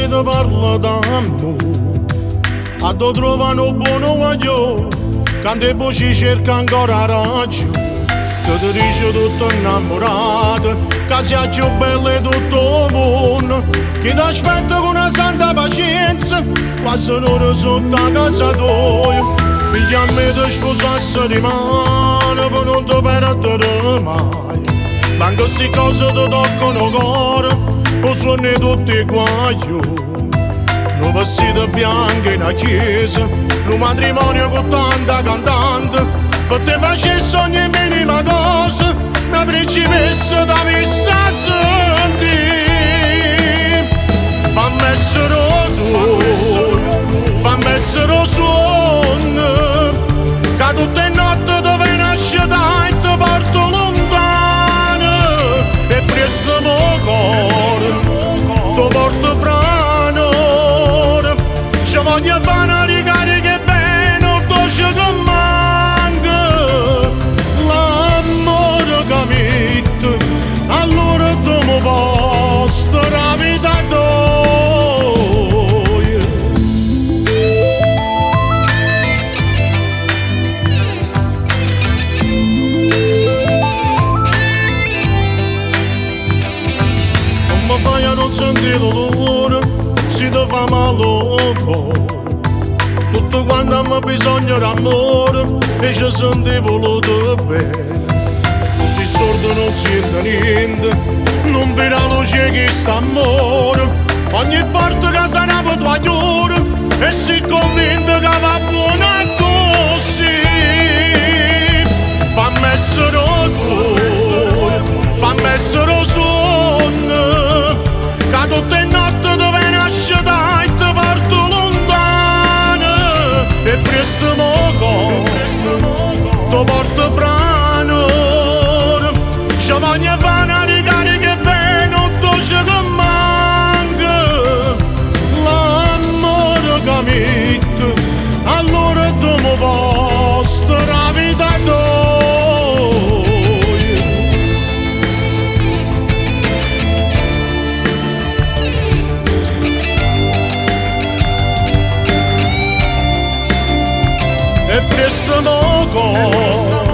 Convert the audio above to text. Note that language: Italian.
te parla d'amore, a dove trovano buono guaglio, quando poi ci cerca ancora ragione. Ti dice tutto innamorato, che sia più bella di tutto il mondo, che ti aspetta con una santa pazienza, quasi un'ora sotto a casa tua. Piglia a me ti sposassi di mano, per non ti perdere mai. Manco queste cose ti toccano cuore, o suoni tutti guaglioni. Un vestito bianco in una chiesa, un matrimonio con tanta cantante, per te facessi ogni minima cosa, una principessa da messa a sentire. Fammi essere tu, fammi essere suono, che tutte le notti dove nasce e ti porto lontano, e presto il cuore ti porto fra noi. Ci voglio fare una ricarica bene, dolce che manca l'amore che mette, allora tu mi posto la vita tua. Non mi fai a non sentire dolore, si ti fa male il cuore. Tutto quando mi bisogna d'amore e ci sentivo lo bene. Così sordo non sento niente, non vede la luce che sta amore. Ogni porta che sarà per tua giura e si convinto che va buona così. Fammi essere tu, fammi essere sonno, che tutte le notti dove nasce dai ti porto lontano, e presto mo cuore ti porto fra noi. Ci voglio fare una ricarica bene, un dolce che manca l'amore che mette, allora tu mi posto la vita tua. E presto mo cuore